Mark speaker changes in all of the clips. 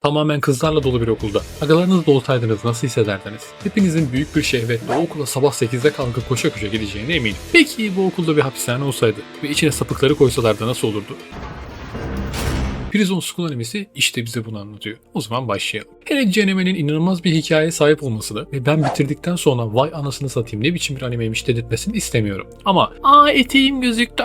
Speaker 1: Tamamen kızlarla dolu bir okulda. Agalarınız da olsaydınız nasıl hissederdiniz? Hepinizin büyük bir şehvetle o okula sabah 8'de kalkıp koşa koşa gideceğine eminim. Peki bu okulda bir hapishane olsaydı ve içine sapıkları koysalardı nasıl olurdu? Prison School animesi işte bize bunu anlatıyor. O zaman başlayalım. Hele Ceneme'nin inanılmaz bir hikayeye sahip olmasını ve ben bitirdikten sonra vay anasını satayım ne biçim bir animeymiş dedirtmesini istemiyorum. Ama eteğim gözüktü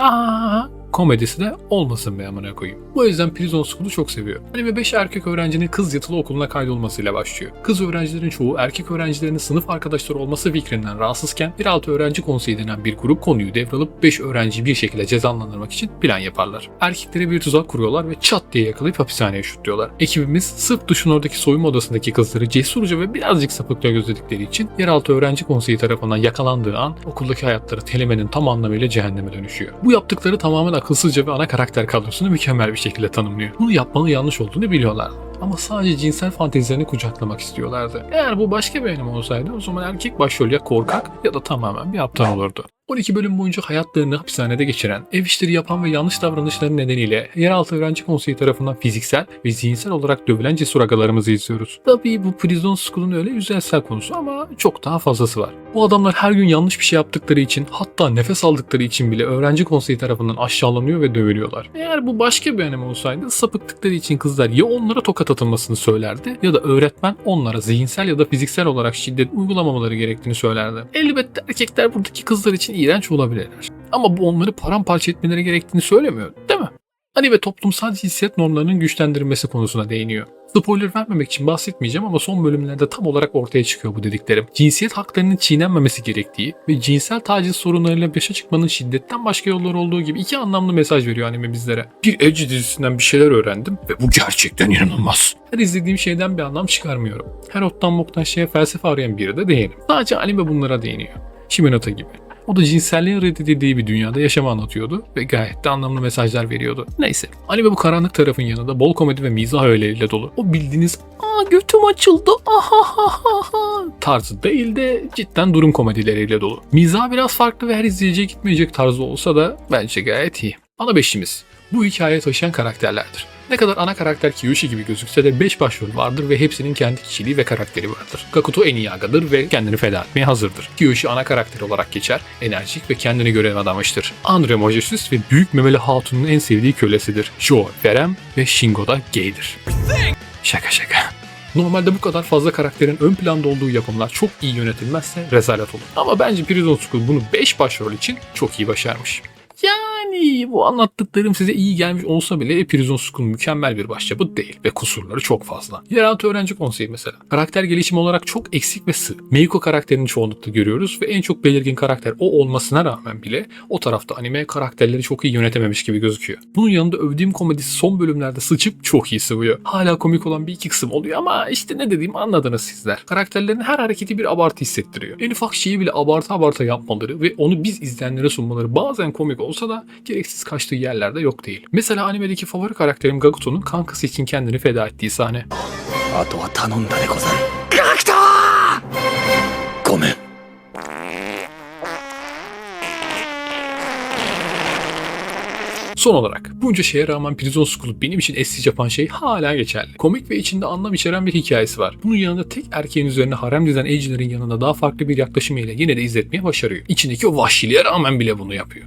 Speaker 1: komedisi de olmasın be amına koyayım. Bu yüzden Prison School'u çok seviyor. Anime 5 erkek öğrencinin kız yatılı okuluna kaydolmasıyla başlıyor. Kız öğrencilerin çoğu erkek öğrencilerinin sınıf arkadaşları olması fikrinden rahatsızken 1.6 öğrenci konseyi denen bir grup konuyu devralıp 5 öğrenciyi bir şekilde cezalandırmak için plan yaparlar. Erkeklere bir tuzak kuruyorlar ve çat diye yakalayıp hapishaneye şutluyorlar. Ekibimiz sırf duşun oradaki soyunma odasındaki kızları cesurca ve birazcık sapıkça gözledikleri için yeraltı öğrenci konseyi tarafından yakalandığı an okuldaki hayatları kelimenin tam anlamıyla cehenneme dönüşüyor. Bu yaptıkları tamamen akılsızca ve ana karakter kadrosunu mükemmel bir şekilde tanımlıyor. Bunu yapmanın yanlış olduğunu biliyorlar. Ama sadece cinsel fantezilerini kucaklamak istiyorlardı. Eğer bu başka bir anime olsaydı o zaman erkek başrol ya korkak ya da tamamen bir aptal olurdu. 12 bölüm boyunca hayatlarını hapishanede geçiren, ev işleri yapan ve yanlış davranışları nedeniyle yeraltı öğrenci konseyi tarafından fiziksel ve zihinsel olarak dövülen cesur agalarımızı izliyoruz. Tabii bu Prison School'un öyle yüzeysel konusu ama çok daha fazlası var. Bu adamlar her gün yanlış bir şey yaptıkları için, hatta nefes aldıkları için bile öğrenci konseyi tarafından aşağılanıyor ve dövülüyorlar. Eğer bu başka bir anime olsaydı sapıktıkları için kızlar ya onlara tokat atılmasını söylerdi ya da öğretmen onlara zihinsel ya da fiziksel olarak şiddet uygulamamaları gerektiğini söylerdi. Elbette erkekler buradaki kızlar için iğrenç olabilirler. Ama bu onları paramparça etmeleri gerektiğini söylemiyor, değil mi? Anime toplumsal cinsiyet normlarının güçlendirilmesi konusuna değiniyor. Spoiler vermemek için bahsetmeyeceğim ama son bölümlerde tam olarak ortaya çıkıyor bu dediklerim. Cinsiyet haklarının çiğnenmemesi gerektiği ve cinsel taciz sorunlarıyla başa çıkmanın şiddetten başka yollar olduğu gibi iki anlamlı mesaj veriyor anime bizlere. Bir Edge dizisinden bir şeyler öğrendim ve bu gerçekten inanılmaz. Her izlediğim şeyden bir anlam çıkarmıyorum. Her ottan boktan şeye felsefe arayan biri de değilim. Sadece anime bunlara değiniyor. Shimenota gibi. O da cinselliğin reddedildiği bir dünyada yaşamı anlatıyordu ve gayet de anlamlı mesajlar veriyordu. Neyse, anime bu karanlık tarafın yanında bol komedi ve mizah öğeleriyle dolu. O bildiğiniz götüm açıldı tarzı değil de cidden durum komedileriyle dolu. Mizah biraz farklı ve her izleyiciye gitmeyecek tarzı olsa da bence gayet iyi. Ana beşimiz. Bu hikayeyi taşıyan karakterlerdir. Ne kadar ana karakter Kiyoshi gibi gözükse de 5 başrol vardır ve hepsinin kendi kişiliği ve karakteri vardır. Gakuto en iyi agadır ve kendini feda etmeye hazırdır. Kiyoshi ana karakter olarak geçer, enerjik ve kendine göre adamıştır. Andre majesüs ve büyük memeli hatunun en sevdiği kölesidir. Jo verem ve Shingo da gaydir. Şaka. Normalde bu kadar fazla karakterin ön planda olduğu yapımlar çok iyi yönetilmezse rezalet olur. Ama bence Prison School bunu 5 başrol için çok iyi başarmış. Yani bu anlattıklarım size iyi gelmiş olsa bile Prison School mükemmel bir başyapıt değil ve kusurları çok fazla. Yeraltı öğrenci konseyi mesela. Karakter gelişimi olarak çok eksik ve sığ. Meiko karakterini çoğunlukla görüyoruz ve en çok belirgin karakter o olmasına rağmen bile o tarafta anime karakterleri çok iyi yönetememiş gibi gözüküyor. Bunun yanında övdüğüm komedisi son bölümlerde sıçıp çok iyi sıvıyor. Hala komik olan bir iki kısım oluyor ama işte ne dediğimi anladınız sizler. Karakterlerin her hareketi bir abartı hissettiriyor. En ufak şeyi bile abarta yapmaları ve onu biz izleyenlere sunmaları bazen komik olsa da gereksiz kaçtığı yerlerde yok değil. Mesela animedeki favori karakterim Gakuto'nun kankası için kendini feda ettiği sahne. Son olarak bunca şeye rağmen Prison School benim için eşsiz yapan şey hala geçerli. Komik ve içinde anlam içeren bir hikayesi var. Bunun yanında tek erkeğin üzerine harem dizen Age'lerin yanında daha farklı bir yaklaşım ile yine de izletmeye başarıyor. İçindeki o vahşiliğe rağmen bile bunu yapıyor.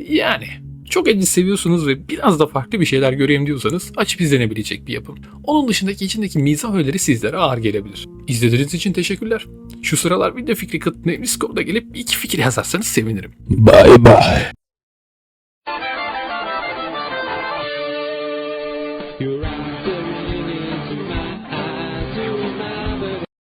Speaker 1: Yani çok Age'i seviyorsunuz ve biraz da farklı bir şeyler göreyim diyorsanız açıp izlenebilecek bir yapım. Onun dışındaki içindeki mizah öğeleri sizlere ağır gelebilir. İzlediğiniz için teşekkürler. Şu sıralar video fikri katına Discord'a gelip iki fikir yazarsanız sevinirim.
Speaker 2: Bye bye.
Speaker 1: You're